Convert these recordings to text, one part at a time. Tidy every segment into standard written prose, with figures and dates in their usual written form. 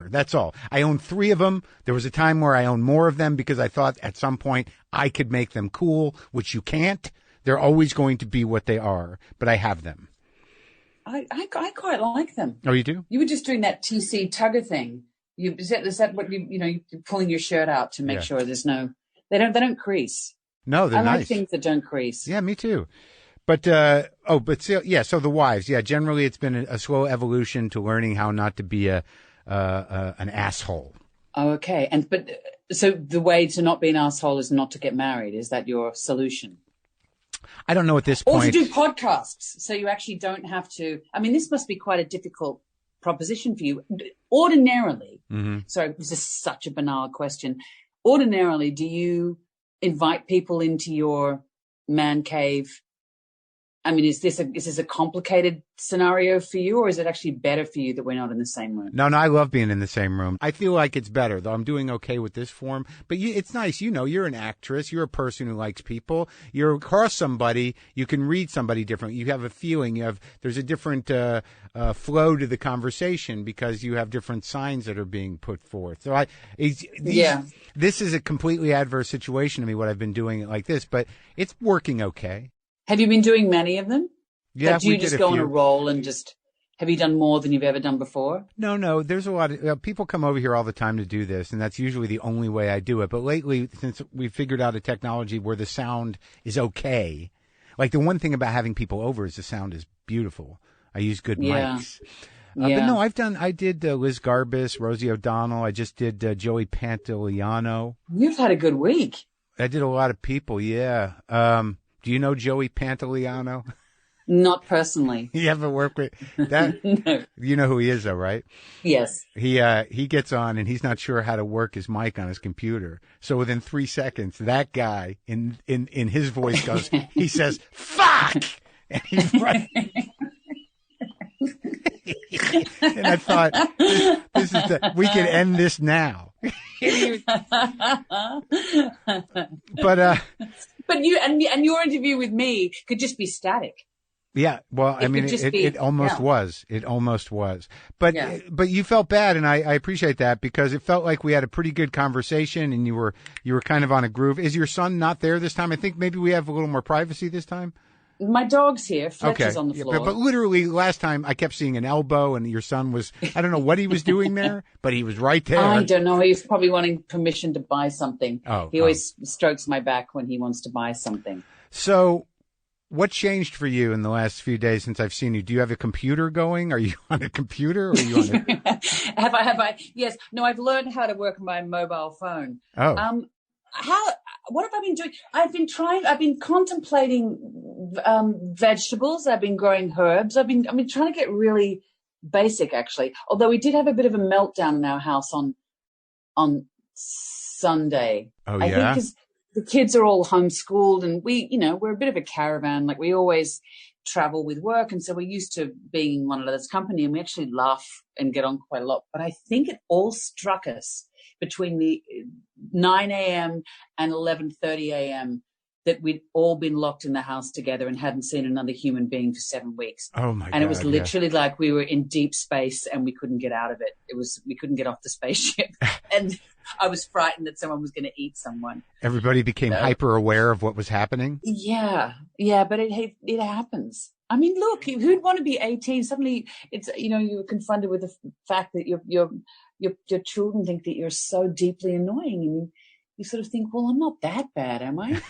That's all. I own 3 of them. There was a time where I owned more of them because I thought at some point I could make them cool, which you can't. They're always going to be what they are, but I have them. I quite like them. Oh, you do? You were just doing that TC Tugger thing. Is that what you're pulling your shirt out to make sure there's no, they don't crease. No, they're nice. I like things that don't crease. Yeah, me too. But, so the wives, generally it's been a slow evolution to learning how not to be an asshole. Oh, okay. So the way to not be an asshole is not to get married. Is that your solution? I don't know at this point. Or to do podcasts, so you actually don't have to. I mean, this must be quite a difficult proposition for you. Ordinarily, sorry, this is such a banal question. Ordinarily, do you invite people into your man cave? I mean, is this a complicated scenario for you, or is it actually better for you that we're not in the same room? No, I love being in the same room. I feel like it's better, though I'm doing okay with this form. But it's nice. You're an actress. You're a person who likes people. You're across somebody. You can read somebody differently. You have a feeling. There's a different flow to the conversation because you have different signs that are being put forth. So this is a completely adverse situation to me, what I've been doing it like this, but it's working okay. Have you been doing many of them? Yeah, do you just go on a roll and have you done more than you've ever done before? No. There's a lot of people come over here all the time to do this, and that's usually the only way I do it. But lately, since we've figured out a technology where the sound is okay, like the one thing about having people over is the sound is beautiful. I use good mics. But no, I did Liz Garbus, Rosie O'Donnell. I just did Joey Pantoliano. You've had a good week. I did a lot of people, yeah. Do you know Joey Pantoliano? Not personally. You ever work with that? No. You know who he is, though, right? Yes. He gets on and he's not sure how to work his mic on his computer. So within 3 seconds, that guy in his voice goes, he says, "Fuck!" And he's right. And I thought, this is we can end this now. But you and your interview with me could just be static. Yeah, well, it almost was. It almost was. But you felt bad, and I appreciate that because it felt like we had a pretty good conversation, and you were kind of on a groove. Is your son not there this time? I think maybe we have a little more privacy this time. My dog's here. Fletcher's on the floor. But literally last time I kept seeing an elbow and your son was, I don't know what he was doing there, but he was right there. I don't know. He was probably wanting permission to buy something. He always strokes my back when he wants to buy something. So what changed for you in the last few days since I've seen you? Do you have a computer going? Are you on a computer? Or are you on a... Have I? Yes. No, I've learned how to work my mobile phone. Oh. What have I been doing? I've been contemplating vegetables. I've been growing herbs. I've been trying to get really basic, actually. Although we did have a bit of a meltdown in our house on Sunday. Oh, I think because the kids are all homeschooled and we're a bit of a caravan. Like we always travel with work. And so we're used to being in one another's company and we actually laugh and get on quite a lot. But I think it all struck us between the 9 a.m. and 11:30 a.m. that we'd all been locked in the house together and hadn't seen another human being for 7 weeks. Oh my God. And it was literally like we were in deep space and we couldn't get out of it. We couldn't get off the spaceship. And I was frightened that someone was going to eat someone. Everybody became hyper aware of what was happening. Yeah, but it happens. I mean, look, who'd want to be 18? Suddenly it's, you're confronted with the fact that your children think that you're so deeply annoying, and you sort of think, well, I'm not that bad, am I?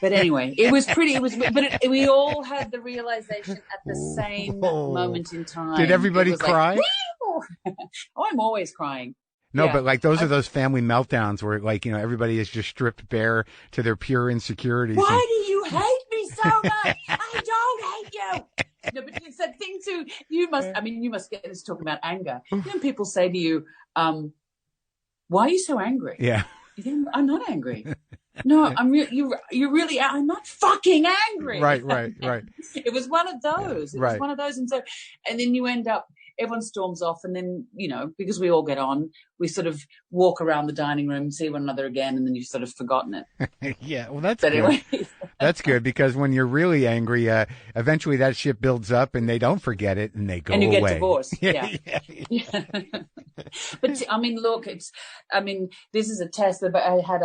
But anyway, we all had the realization at the same moment in time. Did everybody cry? Like, I'm always crying. No, but like those are those family meltdowns where like, everybody is just stripped bare to their pure insecurities. Why do you hate me so much? I don't hate you. No, but it's that thing too. You must get this talking about anger. People say to you, why are you so angry? Yeah. I'm not angry. No, you really are. I'm not fucking angry. Right. It was one of those. It was one of those. And then you end up, everyone storms off. And then, because we all get on, we sort of walk around the dining room, see one another again. And then you've sort of forgotten it. Yeah. Well, that's but good. Anyway. That's good, because when you're really angry, eventually that shit builds up and they don't forget it and they go away. And you get divorced. Yeah. Yeah. But I mean, look, this is a test. But I had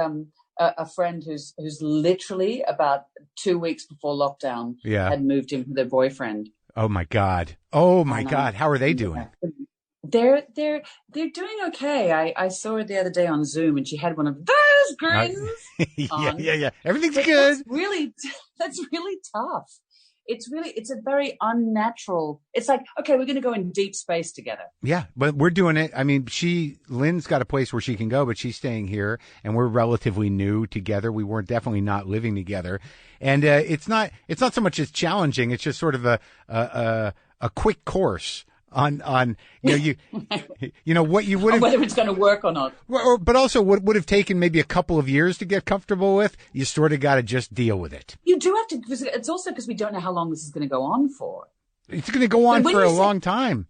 a friend who's literally about 2 weeks before lockdown had moved in with their boyfriend. Oh my God. Oh my God. How are they doing? They're doing okay. I saw her the other day on Zoom, and she had one of those grins. Yeah. Everything's good. That's really tough. It's a very unnatural. It's like, okay, we're going to go in deep space together. Yeah, but we're doing it. I mean, Lynn's got a place where she can go, but she's staying here, and we're relatively new together. We weren't definitely not living together, and it's not so much as challenging. It's just sort of a quick course on you know what you would have, whether it's going to work or not, but also what would have taken maybe a couple of years to get comfortable with. You sort of got to just deal with it. You do have to, because it's also because we don't know how long this is going to go on for. It's going to go on for a long time.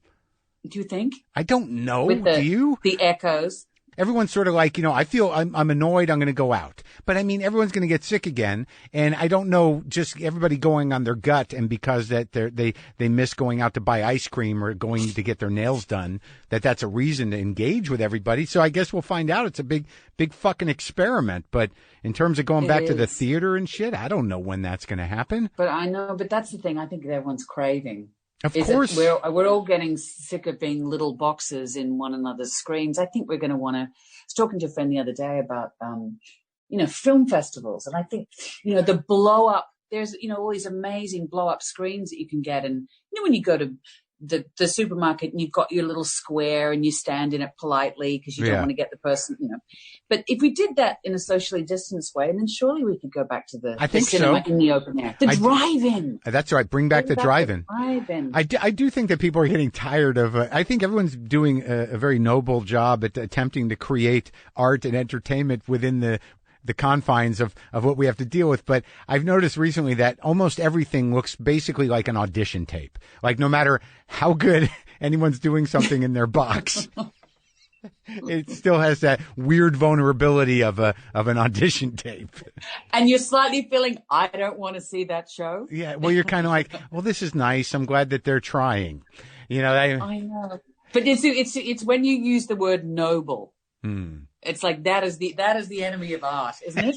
Do you think? I don't know. Do you? The echoes. Everyone's sort of like, I feel I'm annoyed. I'm going to go out. But I mean, everyone's going to get sick again. And I don't know, just everybody going on their gut. And because that they miss going out to buy ice cream or going to get their nails done, that's a reason to engage with everybody. So I guess we'll find out. It's a big fucking experiment. But in terms of going back to the theater and shit, I don't know when that's going to happen. But I know, but that's the thing I think everyone's craving. Of course. We're all getting sick of being little boxes in one another's screens. I think we're going to want to. I was talking to a friend the other day about, film festivals. And I think, the blow up, there's, all these amazing blow up screens that you can get. And, when you go to the supermarket and you've got your little square and you stand in it politely because you don't want to get the person, But if we did that in a socially distanced way, then surely we could go back to the cinema in the open air. The drive-in. That's right. Bring back the drive-in. I do think that people are getting tired of, I think everyone's doing a very noble job at attempting to create art and entertainment within the confines of what we have to deal with. But I've noticed recently that almost everything looks basically like an audition tape. Like no matter how good anyone's doing something in their box, it still has that weird vulnerability of an audition tape. And you're slightly feeling, I don't want to see that show. Yeah. Well, you're kind of like, well, this is nice. I'm glad that they're trying. I know. But it's when you use the word noble. It's like that is the enemy of art, isn't it?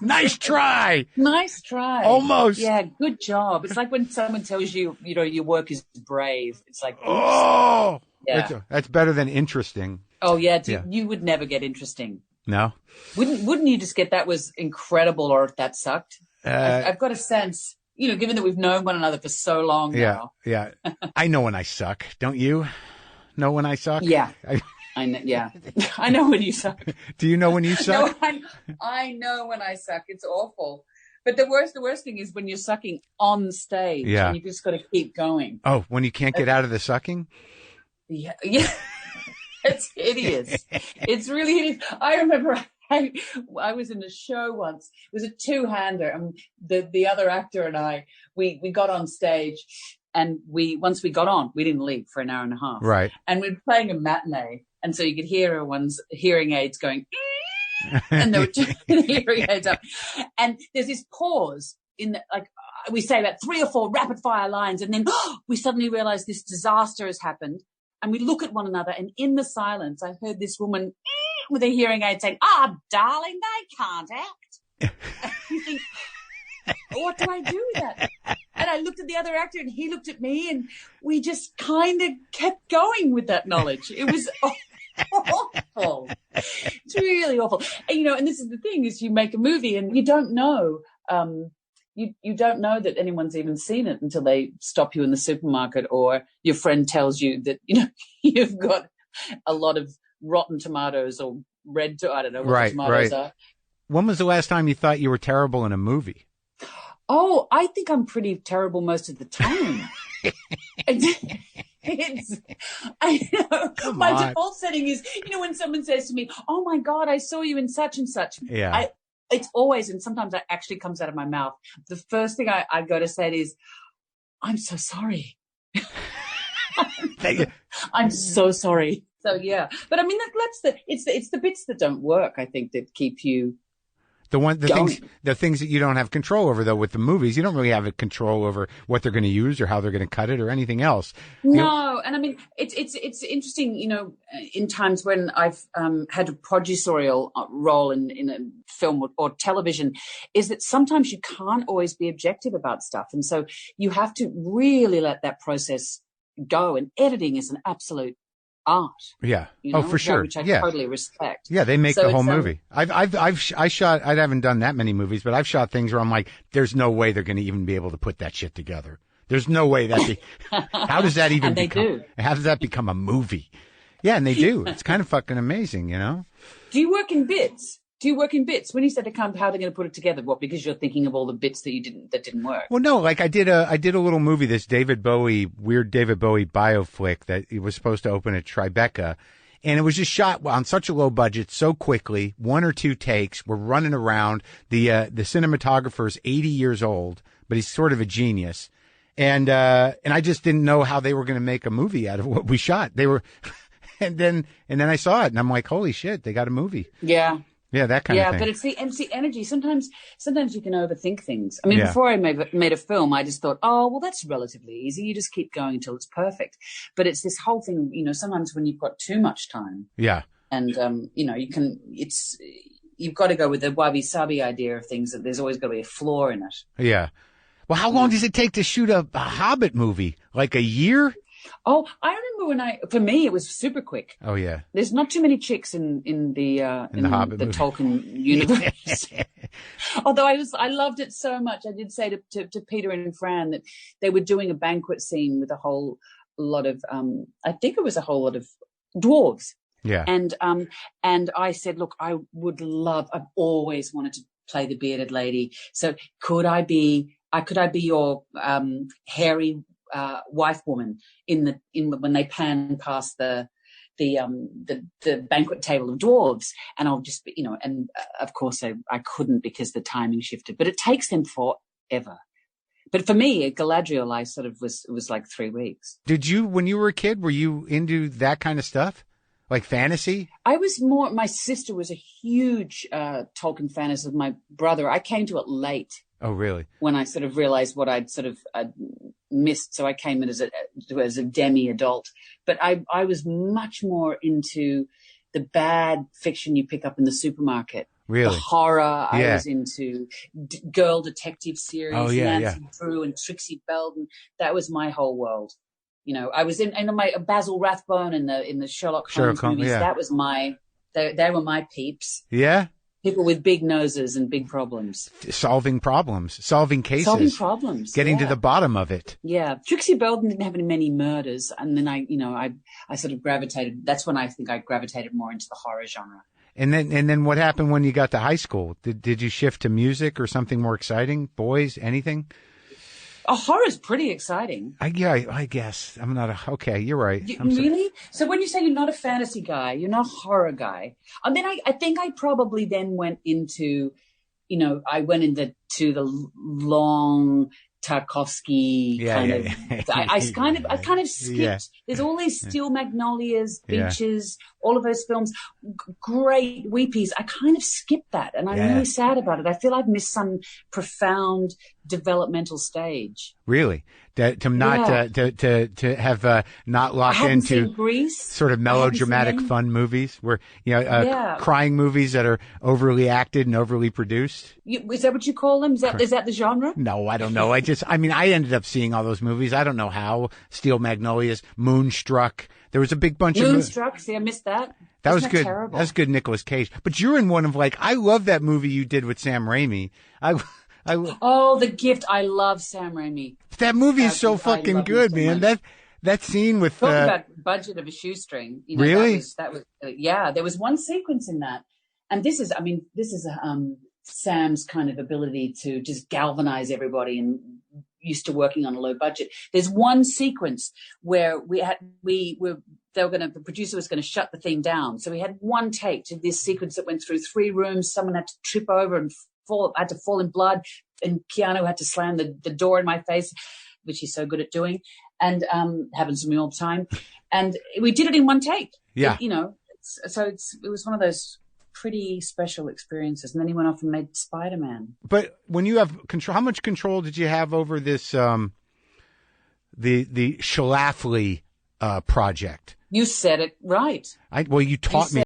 Nice try. Nice try. Almost. Yeah, good job. It's like when someone tells you, your work is brave. It's like, oops. Oh, yeah. That's better than interesting. Oh yeah, you would never get interesting. No. Wouldn't you just get that was incredible or if that sucked? I've got a sense, given that we've known one another for so long now. Yeah. I know when I suck. Don't you know when I suck? Yeah. I know, yeah. I know when you suck. Do you know when you suck? No, I know when I suck. It's awful. But the worst thing is when you're sucking on stage. Yeah. And you just got to keep going. Oh, when you can't get out of the sucking? Yeah. It's hideous. It's really hideous. I remember I was in a show once. It was a two-hander, and the other actor and I, we got on stage. And once we got on, we didn't leave for an hour and a half. Right. And we were playing a matinee. And so you could hear everyone's hearing aids going, and they were turning the hearing aids up. And there's this pause we say about 3 or 4 rapid fire lines. And then we suddenly realize this disaster has happened. And we look at one another. And in the silence, I heard this woman with a hearing aid saying, darling, they can't act. And you think, what do I do with that? And I looked at the other actor and he looked at me and we just kind of kept going with that knowledge. It was awful. It's really awful. And, and this is the thing is you make a movie and you don't know, you don't know that anyone's even seen it until they stop you in the supermarket or your friend tells you that, you've got a lot of rotten tomatoes or I don't know what tomatoes are. When was the last time you thought you were terrible in a movie? Oh, I think I'm pretty terrible most of the time. I know. My default setting is, when someone says to me, oh my God, I saw you in such and such. Yeah. It's always, and sometimes it actually comes out of my mouth. The first thing I go to say is, I'm so sorry. I'm so sorry. So yeah. But I mean, it's the bits that don't work, I think, that keep you. The things that you don't have control over, though, with the movies, you don't really have control over what they're going to use or how they're going to cut it or anything else. No, and I mean it's interesting, in times when I've had a producerial role in a film or television, is that sometimes you can't always be objective about stuff, and so you have to really let that process go. And editing is an absolute art. Yeah. For sure. Which I totally respect. Yeah, they make the whole movie. I shot. I haven't done that many movies, but I've shot things where I'm like, there's no way they're going to even be able to put that shit together. There's no way how does that even how does that become a movie? Yeah, and they do. It's kind of fucking amazing, Do you work in bits? When you said to come, how are they going to put it together? What, because you're thinking of all the bits that didn't work? Well, no, like I did a little movie, this weird David Bowie bioflick that it was supposed to open at Tribeca. And it was just shot on such a low budget so quickly, 1 or 2 takes. We're running around. The cinematographer's 80 years old, but he's sort of a genius. And I just didn't know how they were going to make a movie out of what we shot. They were, and then I saw it and I'm like, holy shit, they got a movie. Yeah. Yeah, that kind of thing. Yeah, but it's the energy. Sometimes you can overthink things. I mean, before I made a film, I just thought, oh, well, that's relatively easy. You just keep going until it's perfect. But it's this whole thing, sometimes when you've got too much time. Yeah. And, you've got to go with the wabi-sabi idea of things, that there's always got to be a flaw in it. Yeah. Well, how long does it take to shoot a Hobbit movie? Like a year? Oh, I remember for me, it was super quick. Oh, yeah. There's not too many chicks in the Hobbit movie. Tolkien universe. Although I loved it so much. I did say to Peter and Fran that they were doing a banquet scene with a whole lot of, I think it was a whole lot of dwarves. Yeah. And I said, look, I've always wanted to play the bearded lady. So could I be your hairy wife woman when they pan past the banquet table of dwarves, and I'll just be, and of course I couldn't because the timing shifted, but it takes them forever. But for me, at Galadriel, I sort of was like 3 weeks. Did you, when you were a kid, were you into that kind of stuff? Like fantasy? I was more, my sister was a huge Tolkien fan, as was my brother. I came to it late. Oh, really? When I sort of realized what I'd missed. So I came in as a demi-adult. But I was much more into the bad fiction you pick up in the supermarket. Really? The horror. Yeah. I was into girl detective series, Nancy Drew and Trixie Belden. That was my whole world. I was in my Basil Rathbone in the Sherlock Holmes movies. Yeah. That was they were my peeps. Yeah. People with big noses and big problems. Solving problems. Solving cases. Solving problems. Getting to the bottom of it. Yeah. Trixie Belden didn't have many murders. And then I sort of gravitated. That's when I think I gravitated more into the horror genre. And then what happened when you got to high school? Did you shift to music or something more exciting? Boys, anything? Horror's pretty exciting. I guess. I'm not okay, you're right. Really? So when you say you're not a fantasy guy, you're not a horror guy. And then I think I probably then went into, I went into the long Tarkovsky I kind of skipped. Yeah. There's all these Steel Magnolias, Beaches, all of those films, great weepies. I kind of skipped that, and I'm really sad about it. I feel I've missed some profound developmental stage. Really? To have not locked into sort of melodramatic fun movies where crying movies that are overly acted and overly produced. Is that what you call them? Is that the genre? No, I don't know. I ended up seeing all those movies. I don't know how. Steel Magnolias, Moonstruck. There was a big bunch of Moonstruck. See, I missed that. That was good. Terrible? That was good, Nicolas Cage. But you're in one of I love that movie you did with Sam Raimi. The Gift. I love Sam Raimi. That movie is so fucking good, man. That scene with talk about budget of a shoestring. Really? That was there was one sequence in that, and this is Sam's kind of ability to just galvanize everybody and used to working on a low budget. There's one sequence where the producer was going to shut the thing down. So we had one take to this sequence that went through 3 rooms. Someone had to trip over and had to fall in blood, and Keanu had to slam the door in my face, which he's so good at doing, and happens to me all the time. And we did it in one take. Yeah. It was one of those pretty special experiences. And then he went off and made Spider-Man. But when you have control, how much control did you have over this, the Schlafly project? You said it right. Well, you taught me